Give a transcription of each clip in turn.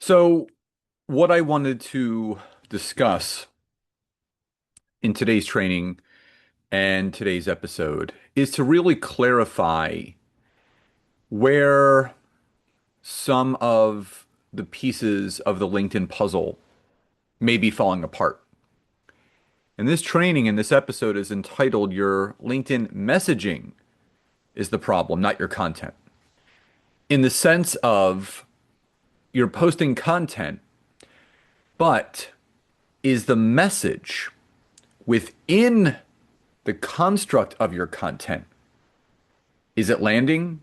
So, what I wanted to discuss in today's training and today's episode is to really clarify where some of the pieces of the LinkedIn puzzle may be falling apart. And this training in this episode is entitled Your LinkedIn Messaging is the Problem, Not Your Content. In the sense of you're posting content, but is the message within the construct of your content, is it landing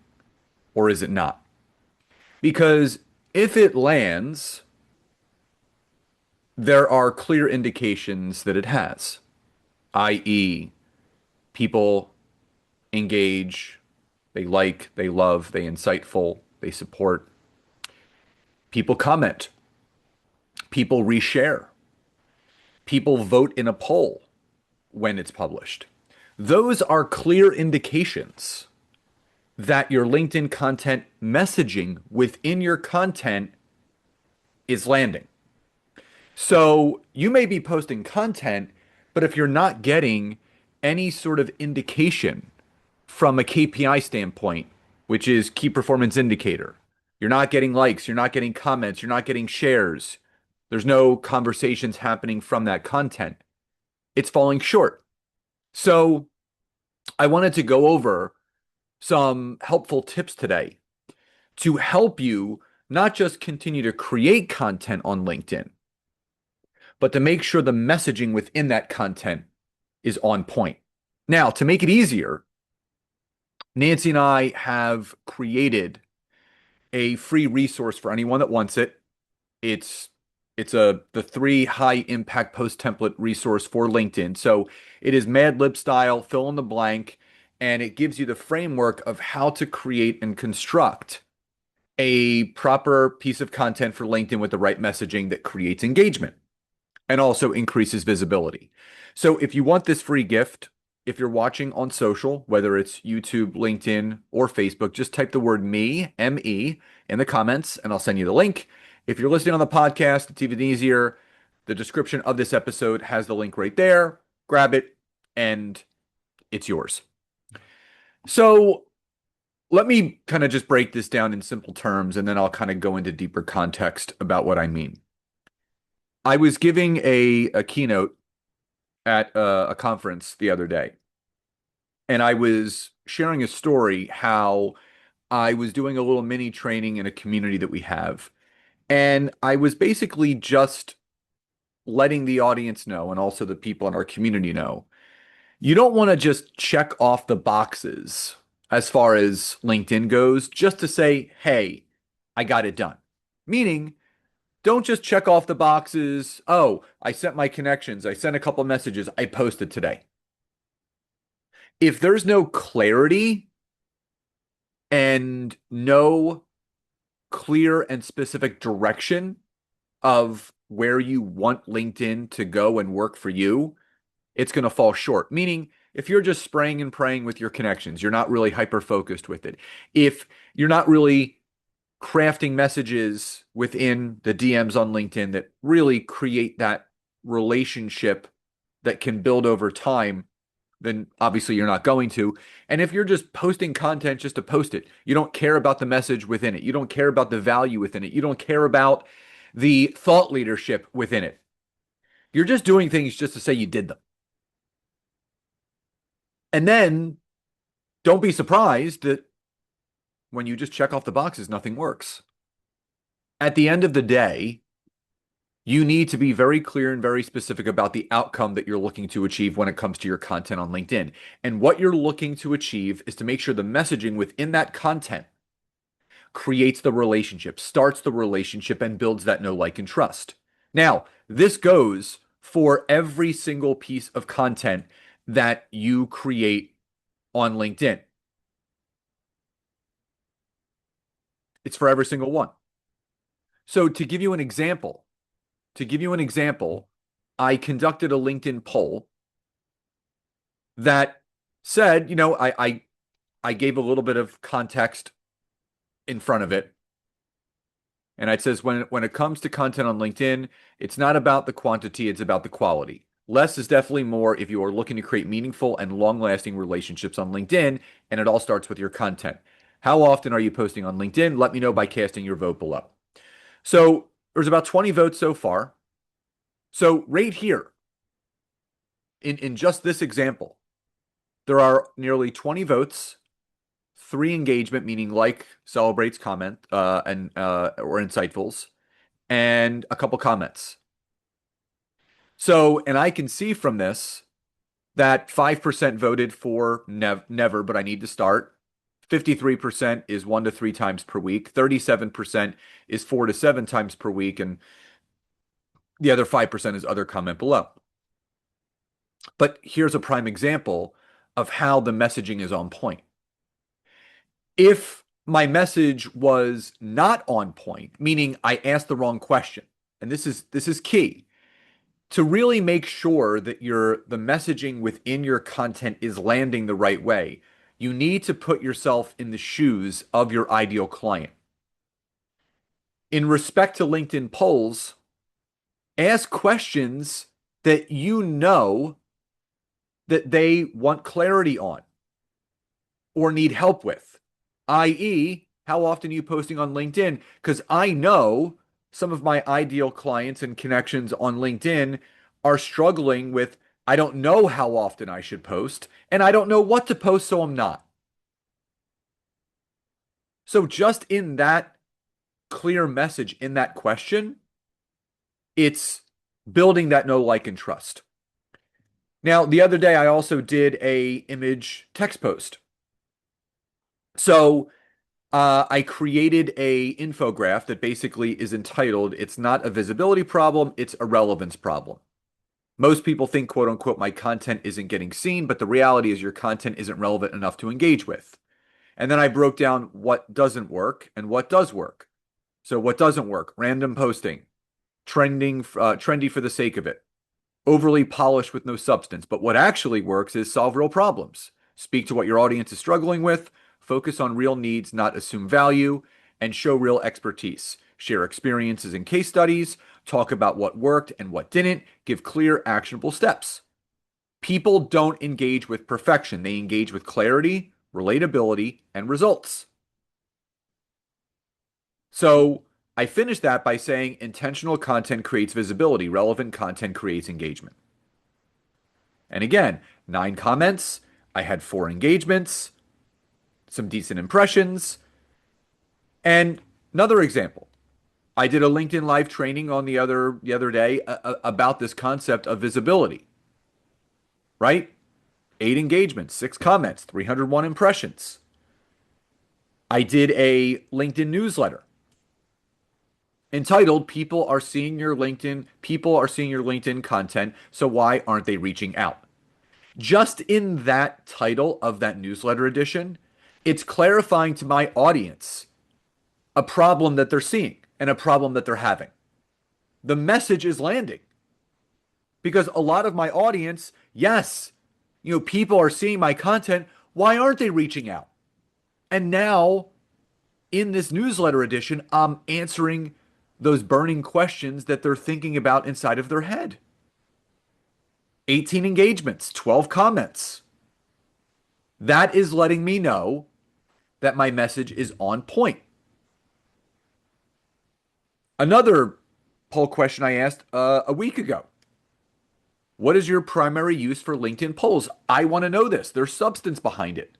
or is it not? Because if it lands, there are clear indications that it has, i.e., people engage, they like, they love, they insightful, they support, people comment, people reshare, people vote in a poll when it's published. Those are clear indications that your LinkedIn content messaging within your content is landing. So you may be posting content, but if you're not getting any sort of indication from a KPI standpoint, which is key performance indicator, you're not getting likes, you're not getting comments, you're not getting shares, there's no conversations happening from that content, it's falling short. So I wanted to go over some helpful tips today to help you not just continue to create content on LinkedIn, but to make sure the messaging within that content is on point. Now, to make it easier, Nancy and I have created a free resource for anyone that wants it. It's the three high impact post template resource for LinkedIn. So it is Mad Lib style, fill in the blank, and it gives you the framework of how to create and construct a proper piece of content for LinkedIn with the right messaging that creates engagement and also increases visibility. So if you want this free gift, if you're watching on social, whether it's YouTube, LinkedIn, or Facebook, just type the word me, M-E, in the comments and I'll send you the link. If you're listening on the podcast, it's even easier. The description of this episode has the link right there. Grab it and it's yours. So let me kind of just break this down in simple terms and then I'll kind of go into deeper context about what I mean. I was giving a keynote at a conference the other day, and I was sharing a story how I was doing a little mini training in a community that we have. And I was basically just letting the audience know, and also the people in our community know, you don't want to just check off the boxes as far as LinkedIn goes, just to say, hey, I got it done. Meaning, don't just check off the boxes. Oh, I sent my connections. I sent a couple messages. I posted today. If there's no clarity and no clear and specific direction of where you want LinkedIn to go and work for you, it's going to fall short. Meaning, if you're just spraying and praying with your connections, you're not really hyper focused with it. If you're not really crafting messages within the DMs on LinkedIn that really create that relationship that can build over time, then obviously you're not going to. And if you're just posting content just to post it, you don't care about the message within it. You don't care about the value within it. You don't care about the thought leadership within it. You're just doing things just to say you did them. And then don't be surprised that when you just check off the boxes, nothing works. At the end of the day, you need to be very clear and very specific about the outcome that you're looking to achieve when it comes to your content on LinkedIn. And what you're looking to achieve is to make sure the messaging within that content creates the relationship, starts the relationship, and builds that know, like, and trust. Now, this goes for every single piece of content that you create on LinkedIn. It's for every single one. So to give you an example, I conducted a LinkedIn poll that said, I gave a little bit of context in front of it. And it says when it comes to content on LinkedIn, it's not about the quantity, it's about the quality. Less is definitely more if you are looking to create meaningful and long-lasting relationships on LinkedIn, and it all starts with your content. How often are you posting on LinkedIn? Let me know by casting your vote below. So there's about 20 votes so far. So right here, in just this example, there are nearly 20 votes, 3 engagement, meaning like, celebrates, comment, and or insightfuls, and a couple comments. So, and I can see from this that 5% voted for never, but I need to start. 53% is 1 to 3 times per week. 37% is 4 to 7 times per week. And the other 5% is other, comment below. But here's a prime example of how the messaging is on point. If my message was not on point, meaning I asked the wrong question, and this is key to really make sure that the messaging within your content is landing the right way, you need to put yourself in the shoes of your ideal client. In respect to LinkedIn polls, ask questions that you know that they want clarity on or need help with, i.e., how often are you posting on LinkedIn? Because I know some of my ideal clients and connections on LinkedIn are struggling with, I don't know how often I should post, and I don't know what to post, so I'm not. So just in that clear message in that question, it's building that know, like, and trust. Now, the other day I also did a image text post. So I created a infographic that basically is entitled, "It's not a visibility problem, it's a relevance problem." Most people think, quote unquote, my content isn't getting seen, but the reality is your content isn't relevant enough to engage with. And then I broke down what doesn't work and what does work. So what doesn't work? Random posting, trendy for the sake of it, overly polished with no substance. But what actually works is solve real problems. Speak to what your audience is struggling with, focus on real needs, not assume value, and show real expertise. Share experiences and case studies, talk about what worked and what didn't, give clear, actionable steps. People don't engage with perfection, they engage with clarity, relatability, and results. So I finished that by saying intentional content creates visibility, relevant content creates engagement. And again, 9 comments, I had 4 engagements, some decent impressions. And another example, I did a LinkedIn live training on the other day about this concept of visibility, right? 8 engagements, 6 comments, 301 impressions. I did a LinkedIn newsletter entitled People are seeing your LinkedIn content, so why aren't they reaching out? Just in that title of that newsletter edition, it's clarifying to my audience a problem that they're seeing and a problem that they're having. The message is landing because a lot of my audience, yes, people are seeing my content. Why aren't they reaching out? And now in this newsletter edition, I'm answering those burning questions that they're thinking about inside of their head. 18 engagements, 12 comments. That is letting me know that my message is on point. Another poll question I asked a week ago. What is your primary use for LinkedIn polls? I want to know this. There's substance behind it.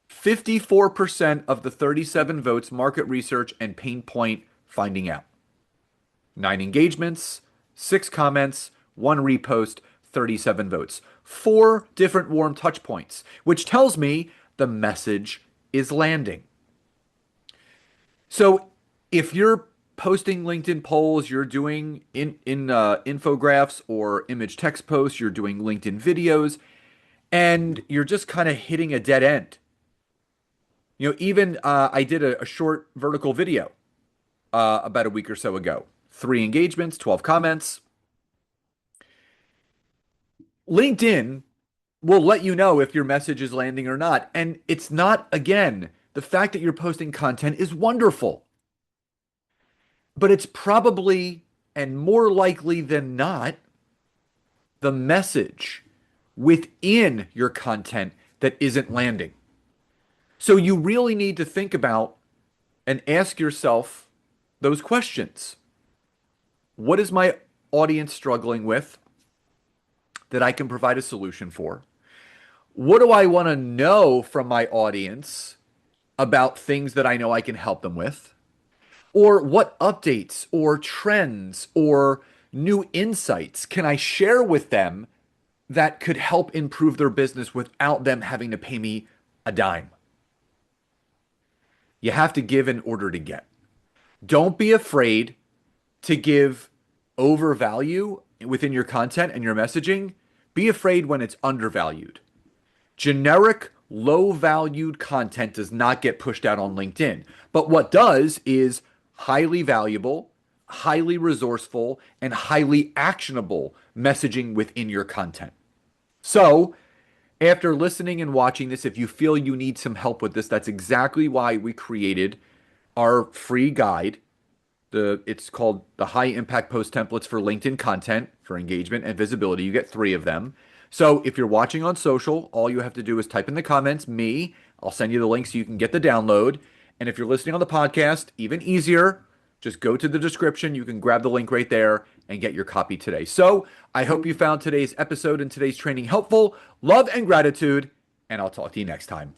54% of the 37 votes, market research and pain point finding out. 9 engagements, 6 comments, 1 repost, 37 votes. 4 different warm touch points, which tells me the message is landing. So if you're posting LinkedIn polls, you're doing infographics or image text posts, you're doing LinkedIn videos, and you're just kind of hitting a dead end. Even I did a short vertical video about a week or so ago. 3 engagements, 12 comments. LinkedIn will let you know if your message is landing or not. And it's not, again, the fact that you're posting content is wonderful. But it's probably and more likely than not the message within your content that isn't landing. So you really need to think about and ask yourself those questions. What is my audience struggling with that I can provide a solution for? What do I want to know from my audience about things that I know I can help them with? Or what updates or trends or new insights can I share with them that could help improve their business without them having to pay me a dime? You have to give in order to get. Don't be afraid to give overvalue within your content and your messaging. Be afraid when it's undervalued. Generic, low valued content does not get pushed out on LinkedIn. But what does is highly valuable, highly resourceful, and highly actionable messaging within your content. So, after listening and watching this, if you feel you need some help with this, that's exactly why we created our free guide. It's called the High Impact Post Templates for LinkedIn Content for Engagement and Visibility. You get three of them. So if you're watching on social, all you have to do is type in the comments, me. I'll send you the link so you can get the download. And if you're listening on the podcast, even easier, just go to the description. You can grab the link right there and get your copy today. So I hope you found today's episode and today's training helpful. Love and gratitude, and I'll talk to you next time.